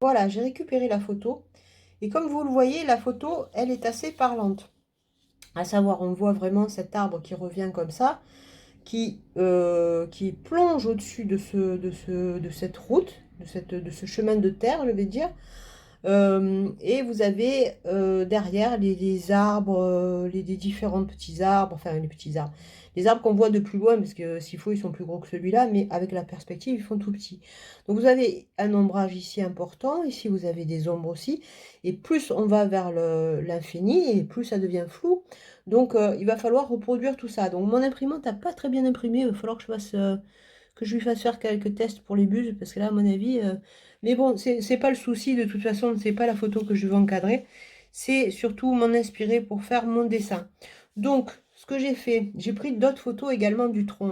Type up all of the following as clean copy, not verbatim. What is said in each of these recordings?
Voilà, j'ai récupéré la photo. Et comme vous le voyez, la photo, elle est assez parlante. À savoir, on voit vraiment cet arbre qui revient comme ça, qui plonge au-dessus de cette route, de ce chemin de terre, je vais dire. Et vous avez derrière les arbres, les différents petits arbres, enfin les petits arbres, les arbres qu'on voit de plus loin, parce que s'il faut, ils sont plus gros que celui-là, mais avec la perspective, ils font tout petits. Donc vous avez un ombrage ici important, ici vous avez des ombres aussi, et plus on va vers l'infini, et plus ça devient flou. Donc il va falloir reproduire tout ça. Donc mon imprimante n'a pas très bien imprimé, il va falloir que que je lui fasse faire quelques tests pour les buses, parce que là, à mon avis... mais bon, c'est pas le souci, de toute façon, c'est pas la photo que je veux encadrer, c'est surtout m'en inspirer pour faire mon dessin. Donc, ce que j'ai fait, j'ai pris d'autres photos également du tronc,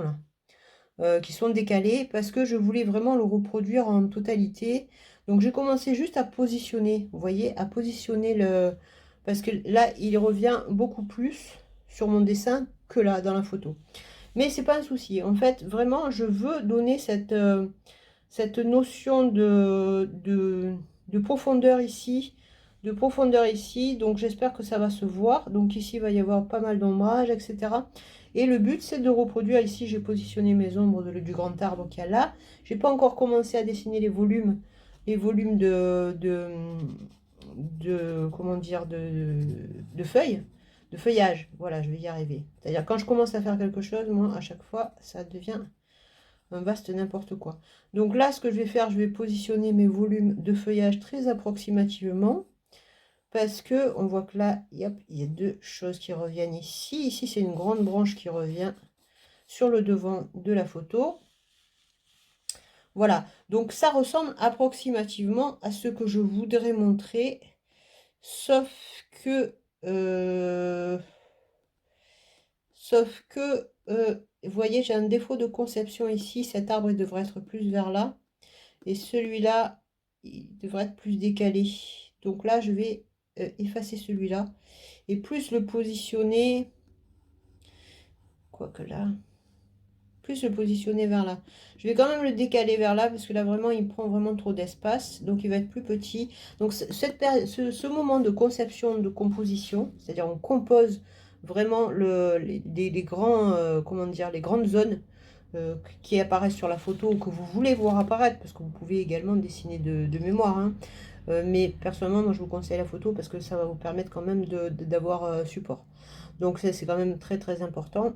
là, qui sont décalées, parce que je voulais vraiment le reproduire en totalité. Donc, j'ai commencé juste à positionner, vous voyez, à positionner le... Parce que là, il revient beaucoup plus sur mon dessin que là, dans la photo. Mais c'est pas un souci. En fait, vraiment, je veux donner cette notion de profondeur ici, Donc, j'espère que ça va se voir. Donc, ici, il va y avoir pas mal d'ombrage, etc. Et le but, c'est de reproduire. Ici, j'ai positionné mes ombres du grand arbre qu'il y a là. J'ai pas encore commencé à dessiner les volumes comment dire, de feuilles, de feuillage. Voilà, je vais y arriver. C'est-à-dire, quand je commence à faire quelque chose, moi, à chaque fois, ça devient un vaste n'importe quoi. Donc là, ce que je vais faire, je vais positionner mes volumes de feuillage très approximativement, parce que on voit que là, hop, il y a deux choses qui reviennent ici. Ici, c'est une grande branche qui revient sur le devant de la photo. Voilà, donc ça ressemble approximativement à ce que je voudrais montrer, sauf que... euh, Sauf que, vous voyez, j'ai un défaut de conception ici. Cet arbre, il devrait être plus vers là. Et celui-là, il devrait être plus décalé. Donc là, je vais effacer celui-là. Et plus le positionner, quoique là, plus le positionner vers là. Je vais quand même le décaler vers là, parce que là, vraiment, il prend vraiment trop d'espace. Donc, il va être plus petit. Donc, ce moment de conception, de composition, c'est-à-dire on compose vraiment les grands, comment dire, les grandes zones qui apparaissent sur la photo ou que vous voulez voir apparaître, parce que vous pouvez également dessiner de mémoire, hein. Mais personnellement, moi je vous conseille la photo parce que ça va vous permettre quand même d'avoir support. Donc ça c'est quand même très très important.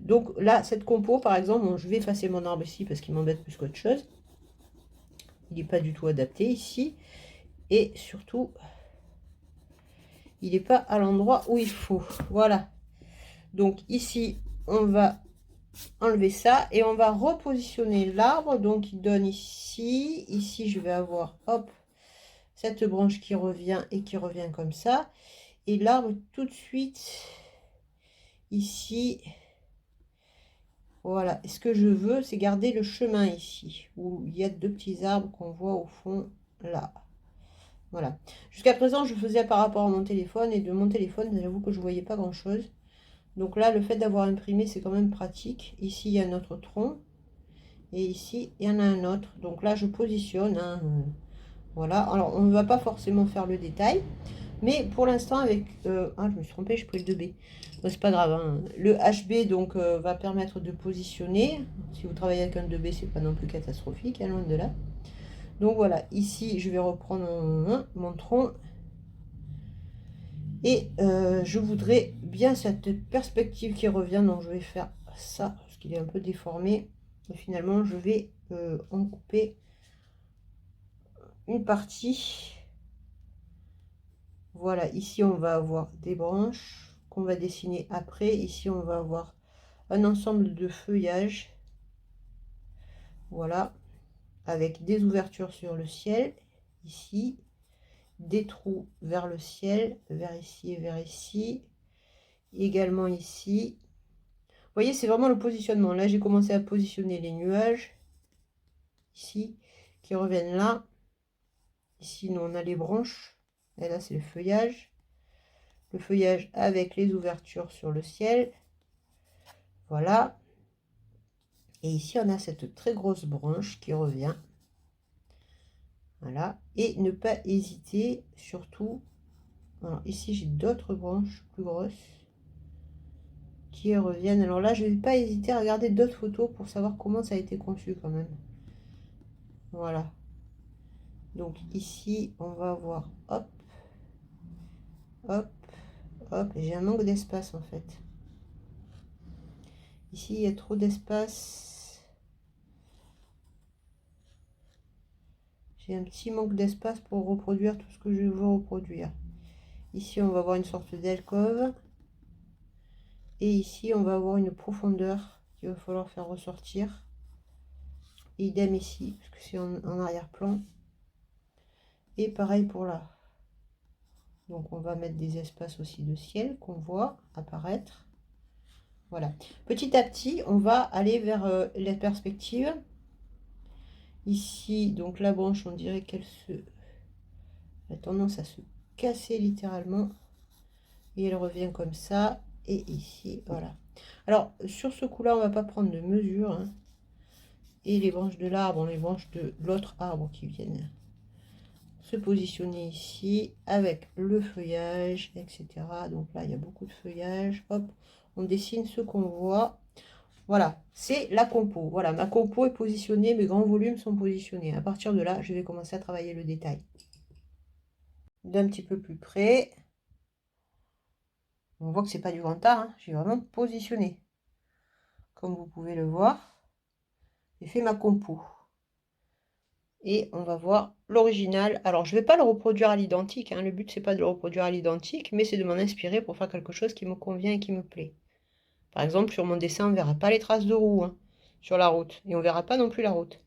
Donc là, cette compo par exemple, bon, je vais effacer mon arbre ici parce qu'il m'embête plus qu'autre chose. Il n'est pas du tout adapté ici. Et surtout, il n'est pas à l'endroit où il faut. Voilà. Donc ici, on va enlever ça et on va repositionner l'arbre. Donc il donne ici. Ici, je vais avoir, hop, cette branche qui revient et qui revient comme ça. Et l'arbre tout de suite ici. Voilà. Et ce que je veux, c'est garder le chemin ici, où il y a deux petits arbres qu'on voit au fond là. Voilà. Jusqu'à présent, je faisais par rapport à mon téléphone, et de mon téléphone, j'avoue que je ne voyais pas grand-chose. Donc là, le fait d'avoir imprimé, c'est quand même pratique. Ici, il y a notre tronc. Et ici, il y en a un autre. Donc là, je positionne, hein, voilà. Alors, on ne va pas forcément faire le détail. Mais pour l'instant, avec... ah, je me suis trompée, j'ai pris le 2B. Bon, c'est pas grave, hein. Le HB donc, va permettre de positionner. Si vous travaillez avec un 2B, c'est pas non plus catastrophique, hein, loin de là. Donc voilà, ici, je vais reprendre mon tronc. Et je voudrais bien cette perspective qui revient. Donc je vais faire ça, parce qu'il est un peu déformé. Et finalement, je vais en couper une partie. Voilà, ici on va avoir des branches qu'on va dessiner après. Ici on va avoir un ensemble de feuillages. Voilà, avec des ouvertures sur le ciel. Ici, des trous vers le ciel, vers ici et vers ici. Également ici. Vous voyez, c'est vraiment le positionnement. Là, j'ai commencé à positionner les nuages. Ici, qui reviennent là. Ici, nous, on a les branches. Et là, c'est le feuillage. Le feuillage avec les ouvertures sur le ciel. Voilà. Et ici, on a cette très grosse branche qui revient. Voilà. Et ne pas hésiter, surtout. Alors ici, j'ai d'autres branches plus grosses qui reviennent. Alors là, je ne vais pas hésiter à regarder d'autres photos pour savoir comment ça a été conçu quand même. Voilà. Donc ici, on va avoir, hop, hop, hop. J'ai un manque d'espace en fait. Ici, il y a trop d'espace. J'ai un petit manque d'espace pour reproduire tout ce que je veux reproduire. Ici, on va avoir une sorte d'alcôve. Et ici, on va avoir une profondeur qu'il va falloir faire ressortir. Idem ici, parce que c'est en arrière-plan. Et pareil pour là. Donc, on va mettre des espaces aussi de ciel qu'on voit apparaître. Voilà. Petit à petit, on va aller vers la perspective. Ici, donc la branche, on dirait qu'elle a tendance à se casser littéralement. Et elle revient comme ça. Et ici, voilà. Alors, sur ce coup-là, on va pas prendre de mesure. Hein. Et les branches de l'arbre, les branches de l'autre arbre qui viennent se positionner ici avec le feuillage, etc. Donc là, il y a beaucoup de feuillage. Hop, on dessine ce qu'on voit. Voilà, c'est la compo. Voilà, ma compo est positionnée, mes grands volumes sont positionnés. À partir de là, je vais commencer à travailler le détail. D'un petit peu plus près. On voit que c'est pas du grand art, hein. J'ai vraiment positionné. Comme vous pouvez le voir, j'ai fait ma compo. Et on va voir l'original. Alors, je ne vais pas le reproduire à l'identique. Hein. Le but, c'est pas de le reproduire à l'identique, mais c'est de m'en inspirer pour faire quelque chose qui me convient et qui me plaît. Par exemple, sur mon dessin, on ne verra pas les traces de roue hein, sur la route. Et on ne verra pas non plus la route.